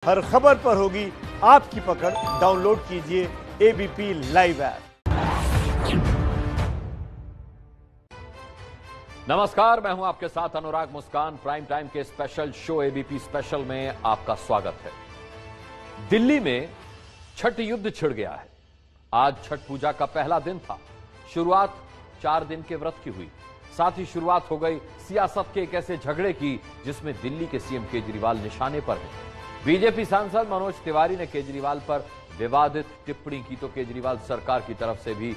हर खबर पर होगी आपकी पकड़। डाउनलोड कीजिए एबीपी लाइव ऐप। नमस्कार, मैं हूं आपके साथ अनुराग मुस्कान। प्राइम टाइम के स्पेशल शो एबीपी स्पेशल में आपका स्वागत है। दिल्ली में छठ युद्ध छिड़ गया है। आज छठ पूजा का पहला दिन था। शुरुआत 4 दिन के व्रत की हुई, साथ ही शुरुआत हो गई सियासत के एक ऐसे झगड़े की जिसमें दिल्ली के सीएम केजरीवाल निशाने पर हैं। बीजेपी सांसद मनोज तिवारी ने केजरीवाल पर विवादित टिप्पणी की तो केजरीवाल सरकार की तरफ से भी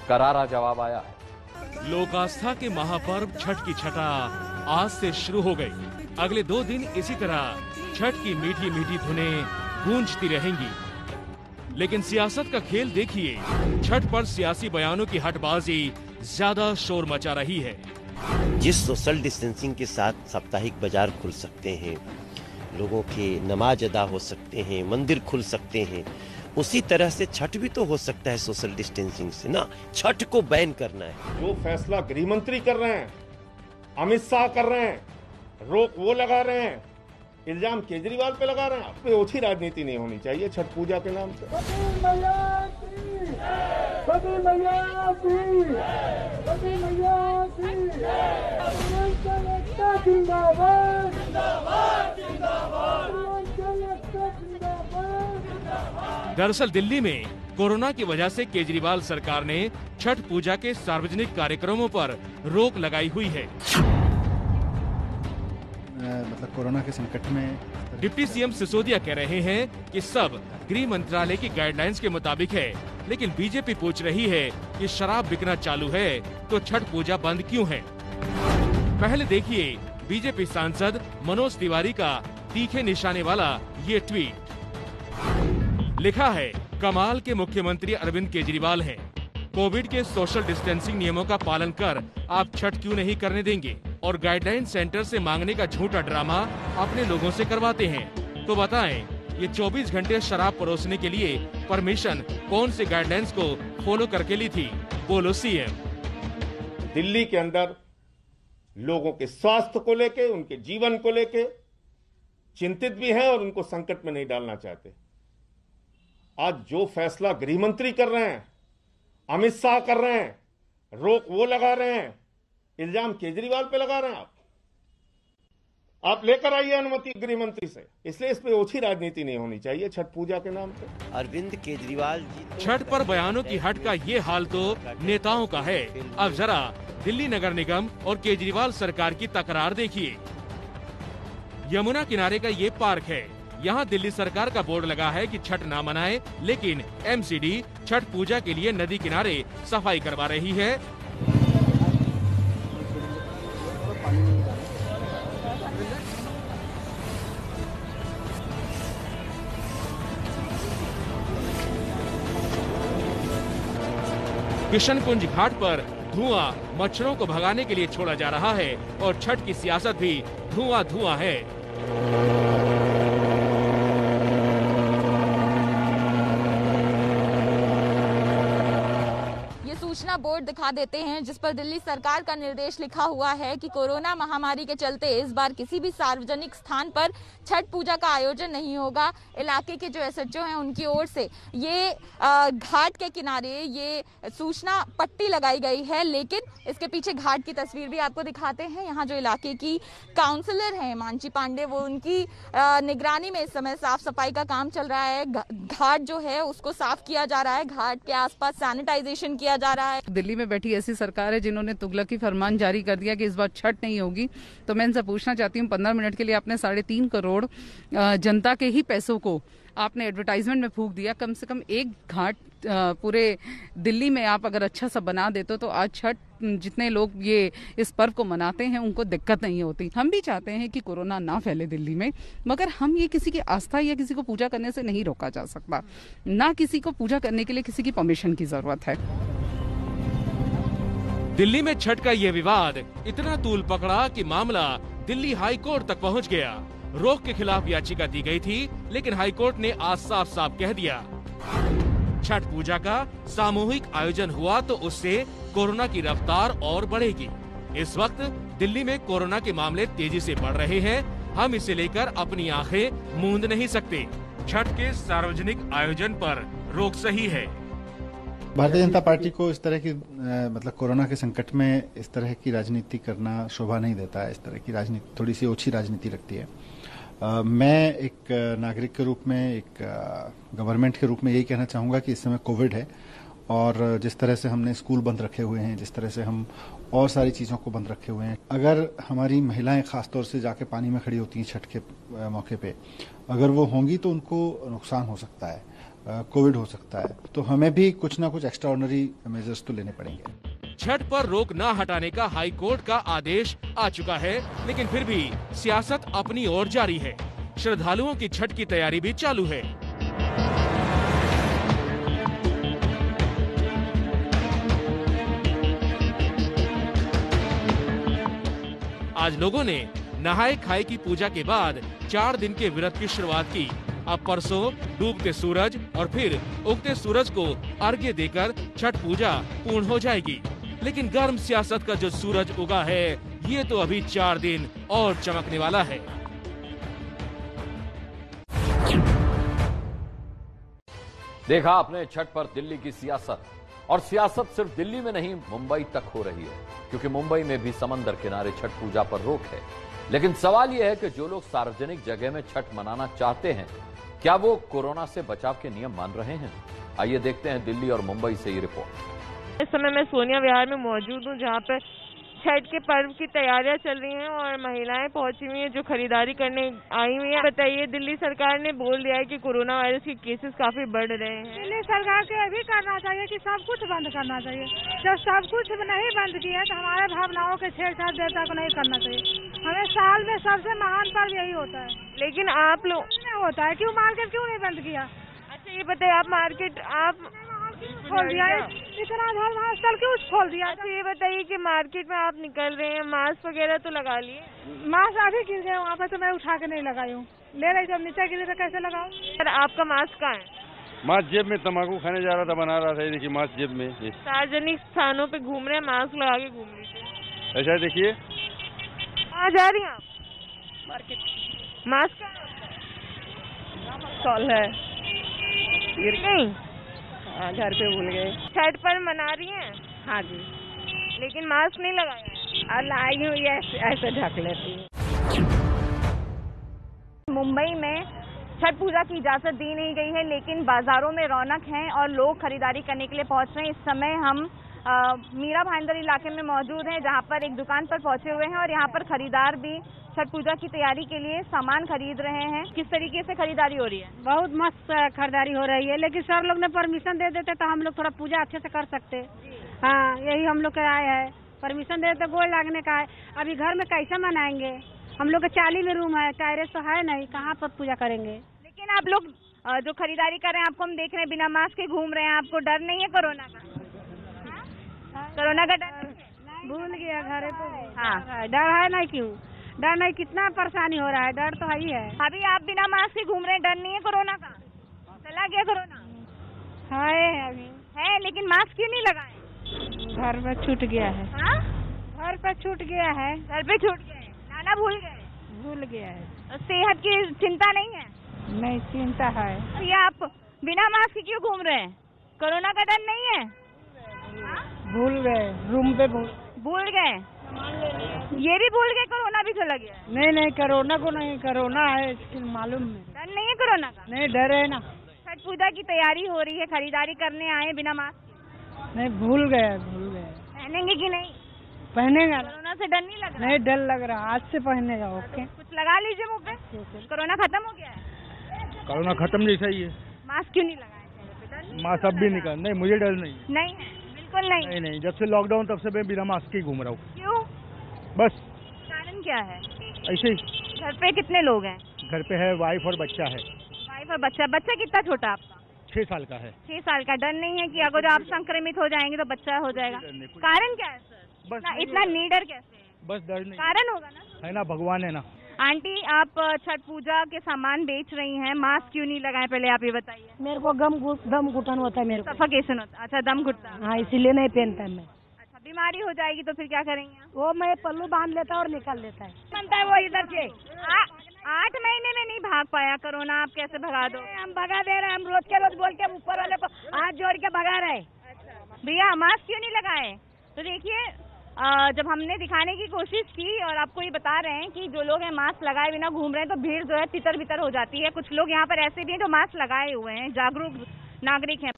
करारा जवाब आया है। लोक आस्था के महापर्व छठ की छठा आज से शुरू हो गई। अगले 2 दिन इसी तरह छठ की मीठी मीठी धुनें गूंजती रहेंगी। लेकिन सियासत का खेल देखिए, छठ पर सियासी बयानों की हटबाजी ज्यादा शोर मचा रही है। जिस सोशल डिस्टेंसिंग के साथ साप्ताहिक बाजार खुल सकते हैं, लोगों के नमाज अदा हो सकते हैं, मंदिर खुल सकते हैं, उसी तरह से छठ भी तो हो सकता है सोशल डिस्टेंसिंग से ना। छठ को बैन करना है। जो फैसला गृह मंत्री कर रहे हैं, अमित शाह कर रहे हैं, रोक वो लगा रहे हैं, इल्जाम केजरीवाल पे लगा रहे हैं। पे ओछी राजनीति नहीं होनी चाहिए छठ पूजा के नाम से। दरअसल दिल्ली में कोरोना की वजह से केजरीवाल सरकार ने छठ पूजा के सार्वजनिक कार्यक्रमों पर रोक लगाई हुई है। मतलब कोरोना के संकट में डिप्टी सीएम सिसोदिया कह रहे हैं कि सब गृह मंत्रालय की गाइडलाइंस के मुताबिक है, लेकिन बीजेपी पूछ रही है कि शराब बिकना चालू है तो छठ पूजा बंद क्यों है। पहले देखिए बीजेपी सांसद मनोज तिवारी का तीखे निशाने वाला ये ट्वीट। लिखा है, कमाल के मुख्यमंत्री अरविंद केजरीवाल हैं। कोविड के सोशल डिस्टेंसिंग नियमों का पालन कर आप छठ क्यों नहीं करने देंगे और गाइडलाइन सेंटर से मांगने का झूठा ड्रामा अपने लोगों से करवाते हैं। तो बताएं, ये 24 घंटे शराब परोसने के लिए परमिशन कौन से गाइडलाइंस को फॉलो करके ली थी? बोलो सीएम। दिल्ली के अंदर लोगों के स्वास्थ्य को लेके, उनके जीवन को लेके चिंतित भी हैं और उनको संकट में नहीं डालना चाहते। आज जो फैसला गृह मंत्री कर रहे हैं, अमित शाह कर रहे हैं, रोक वो लगा रहे हैं, इल्जाम केजरीवाल पे लगा रहे हैं। आप लेकर आइए अनुमति गृह मंत्री से। इसलिए इस पे ओछी राजनीति नहीं होनी चाहिए छठ पूजा के नाम पे। अरविंद केजरीवाल जी छठ पर बयानों की हट का ये हाल तो नेताओं का है। अब जरा दिल्ली नगर निगम और केजरीवाल सरकार की तकरार देखिए। यमुना किनारे का ये पार्क है। यहाँ दिल्ली सरकार का बोर्ड लगा है कि छठ ना मनाए, लेकिन एमसीडी छठ पूजा के लिए नदी किनारे सफाई करवा रही है। किशनकुंज घाट पर धुआं मच्छरों को भगाने के लिए छोड़ा जा रहा है और छठ की सियासत भी धुआं धुआं है। सूचना बोर्ड दिखा देते हैं जिस पर दिल्ली सरकार का निर्देश लिखा हुआ है कि कोरोना महामारी के चलते इस बार किसी भी सार्वजनिक स्थान पर छठ पूजा का आयोजन नहीं होगा। इलाके के जो एसएचओ हैं उनकी ओर से ये घाट के किनारे ये सूचना पट्टी लगाई गई है, लेकिन इसके पीछे घाट की तस्वीर भी आपको दिखाते हैं। यहाँ जो इलाके की काउंसलर हैं मानसी पांडे, वो उनकी निगरानी में इस समय साफ सफाई का काम चल रहा है। घाट जो है उसको साफ किया जा रहा है, घाट के आसपास सैनिटाइजेशन किया जा रहा है। दिल्ली में बैठी ऐसी सरकार है जिन्होंने तुगलकी फरमान जारी कर दिया कि इस बार छठ नहीं होगी। तो मैं इनसे पूछना चाहती हूँ, 15 मिनट के लिए आपने 3.5 करोड़ जनता के ही पैसों को आपने एडवर्टाइजमेंट में फूंक दिया। कम से कम एक घाट पूरे दिल्ली में आप अगर अच्छा सा बना देते तो आज छठ जितने लोग ये इस पर्व को मनाते हैं उनको दिक्कत नहीं होती। हम भी चाहते हैं कि कोरोना ना फैले दिल्ली में, मगर हम ये किसी की आस्था या किसी को पूजा करने से नहीं रोका जा सकता। ना किसी को पूजा करने के लिए किसी की परमिशन की जरूरत है। दिल्ली में छठ का ये विवाद इतना तूल पकड़ा कि मामला दिल्ली हाई कोर्ट तक पहुंच गया। रोक के खिलाफ याचिका दी गई थी, लेकिन हाई कोर्ट ने आज साफ साफ कह दिया, छठ पूजा का सामूहिक आयोजन हुआ तो उससे कोरोना की रफ्तार और बढ़ेगी। इस वक्त दिल्ली में कोरोना के मामले तेजी से बढ़ रहे हैं। हम इसे लेकर अपनी आंखें मूंद नहीं सकते। छठ के सार्वजनिक आयोजन पर रोक सही है। भारतीय जनता पार्टी को इस तरह की मतलब कोरोना के संकट में इस तरह की राजनीति करना शोभा नहीं देता है। इस तरह की राजनीति थोड़ी सी ओछी राजनीति लगती है। मैं एक नागरिक के रूप में, एक गवर्नमेंट के रूप में यही कहना चाहूंगा कि इस समय कोविड है और जिस तरह से हमने स्कूल बंद रखे हुए हैं, जिस तरह से हम और सारी चीज़ों को बंद रखे हुए हैं, अगर हमारी महिलाएं खासतौर से जाके पानी में खड़ी होती हैं छठ के मौके पे, अगर वो होंगी तो उनको नुकसान हो सकता है, कोविड हो सकता है। तो हमें भी कुछ ना कुछ एक्स्ट्राऑर्डिनरी मेजर्स तो लेने पड़ेंगे। छठ पर रोक न हटाने का हाई कोर्ट का आदेश आ चुका है, लेकिन फिर भी सियासत अपनी ओर जारी है। श्रद्धालुओं की छठ की तैयारी भी चालू है। आज लोगों ने नहाए खाए की पूजा के बाद 4 दिन के व्रत की शुरुआत की। अब परसों डूबते सूरज और फिर उगते सूरज को अर्घ्य देकर छठ पूजा पूर्ण हो जाएगी। लेकिन गर्म सियासत का जो सूरज उगा है, ये तो अभी 4 दिन और चमकने वाला है। देखा आपने छठ पर दिल्ली की सियासत, और सियासत सिर्फ दिल्ली में नहीं, मुंबई तक हो रही है, क्योंकि मुंबई में भी समंदर किनारे छठ पूजा पर रोक है। लेकिन सवाल यह है कि जो लोग सार्वजनिक जगह में छठ मनाना चाहते हैं, क्या वो कोरोना से बचाव के नियम मान रहे हैं? आइए देखते हैं दिल्ली और मुंबई से ये रिपोर्ट। इस समय मैं सोनिया विहार में मौजूद हूँ, जहाँ पे छठ के पर्व की तैयारियां चल रही हैं और महिलाएं पहुंची हुई हैं जो खरीदारी करने आई हुई हैं। बताइए, दिल्ली सरकार ने बोल दिया है कि कोरोना वायरस के केसेस काफी बढ़ रहे हैं। दिल्ली सरकार को ये भी करना चाहिए कि सब कुछ बंद करना चाहिए। जब सब कुछ नहीं बंद किया तो हमारे भावनाओं के छेड़छाड़ देवता को नहीं करना चाहिए। हमें साल में सबसे महान पर्व यही होता है। लेकिन आप लोग होता है क्यों मार्केट क्यों नहीं बंद किया? अच्छा ये बताइए, आप मार्केट आप खोल दिया, इतना धर्मस्थल क्यों खोल दिया? अच्छा ये बताइए कि मार्केट में आप निकल रहे हैं, मास्क वगैरह तो लगा लिए? मास्क अभी गिर गए वहाँ पे, तो मैं उठा के नहीं लगाई हूँ। ले रही जब नीचे गिरे तो कैसे लगाऊं? सर आपका मास्क कहाँ है? मास्क जेब में, तम्बाकू खाने जा रहा था, बना रहा था। देखिए मास्क जेब में। सार्वजनिक स्थानों पे घूम रहे हैं, मास्क लगा के घूम रहे। ऐसा देखिए। कहाँ जा रही हैं आप? मार्केट। मास्क स्टॉल है, गिर गई? घर पे भूल गए। छठ पर मना रही हैं? हाँ जी, लेकिन मास्क नहीं लगाया। और लाई हूँ ऐसे ढक लेती हूँ। मुंबई में छठ पूजा की इजाजत दी नहीं गई है, लेकिन बाजारों में रौनक है और लोग खरीदारी करने के लिए पहुंच रहे हैं। इस समय हम मीरा भाईंदर इलाके में मौजूद हैं, जहां पर एक दुकान पर पहुंचे हुए हैं और यहां पर खरीदार भी छठ पूजा की तैयारी के लिए सामान खरीद रहे हैं। किस तरीके से खरीदारी हो रही है? बहुत मस्त खरीदारी हो रही है, लेकिन सर लोग ने परमिशन दे देते तो हम लोग थोड़ा पूजा अच्छे से कर सकते। हाँ, यही हम लोग के आए हैं, परमिशन दे देते, गोल लागने का है। अभी घर में कैसे मनाएंगे? हम लोग के 40 में रूम है, टेरेस तो है नहीं, कहाँ पर पूजा करेंगे? लेकिन आप लोग जो खरीदारी कर रहे हैं, आपको हम देख रहे हैं बिना मास्क के घूम रहे हैं, आपको डर नहीं है कोरोना का? कोरोना का डर? भूल गया घर पे। हाँ, डर है नहीं, क्यों डर नहीं? कितना परेशानी हो रहा है, डर तो है ही है। अभी आप बिना मास्क के घूम रहे हैं, डर नहीं है कोरोना का? चला गया कोरोना? है अभी है, लेकिन मास्क क्यों नहीं लगाए? घर पे छूट गया है। हाँ? घर पे छूट गया है। घर पे छूट गए, लाना भूल गए? भूल गया है। सेहत की चिंता नहीं है? नहीं, चिंता है। ये आप बिना मास्क के क्यों घूम रहे हैं? कोरोना का डर नहीं है? भूल गए, रूम पे भूल गए? ये भी भूल गए कोरोना भी चला गया? नहीं, कोरोना को नहीं, कोरोना है इसकी मालूम नहीं। डर नहीं है कोरोना का? नहीं, डर है ना। छठ पूजा की तैयारी हो रही है, खरीदारी करने आए बिना मास्क? नहीं, भूल गए। पहनेंगे कि नहीं? पहनेगा। कोरोना से डर नहीं लग रहा? नहीं, डर लग रहा, आज से पहनेगा। ओके, कुछ लगा लीजिए मुँह पे। कोरोना खत्म हो गया है? कोरोना खत्म जैसा ही है। मास्क क्यों नहीं लगाए? मास्क अब भी निकाल। नहीं, मुझे डर नहीं। नहीं है, बिल्कुल नहीं। नहीं, जब से लॉकडाउन तब से मैं बिना मास्क के घूम रहा हूँ। क्यों? बस कारण क्या है? ऐसे ही। घर पे कितने लोग हैं? घर पे है वाइफ और बच्चा है। वाइफ और बच्चा? बच्चा कितना छोटा आपका? 6 साल का है। 6 साल का। डर नहीं है कि अगर आप संक्रमित हो जाएंगे तो बच्चा हो जाएगा? कारण क्या है सर? बस इतना निडर कैसे है? बस डर नहीं। कारण होगा ना? है ना, भगवान है ना। आंटी, आप छठ पूजा के सामान बेच रही हैं, मास्क क्यों नहीं लगाए? पहले आप ये बताइए। मेरे को दम घुटन होता है, मेरे को सफोकेशन होता है। अच्छा, दम घुटता है? हाँ, इसीलिए नहीं पहनता मैं। अच्छा, बीमारी हो जाएगी तो फिर क्या करेंगे? वो मैं पल्लू बांध लेता और निकाल लेता है। बनता है वो इधर से। 8 महीने में नहीं भाग पाया कोरोना, आप कैसे भगा दो? हम भगा दे रहे हैं, हम रोज के रोज बोल के ऊपर वाले को हाथ जोड़ के भगा रहे। भैया मास्क क्यों नहीं लगाए? तो देखिए जब हमने दिखाने की कोशिश की और आपको ये बता रहे हैं कि जो लोग हैं मास्क लगाए बिना घूम रहे हैं, तो भीड़ जो है तितर बितर हो जाती है। कुछ लोग यहाँ पर ऐसे भी हैं जो मास्क लगाए हुए हैं, जागरूक नागरिक हैं।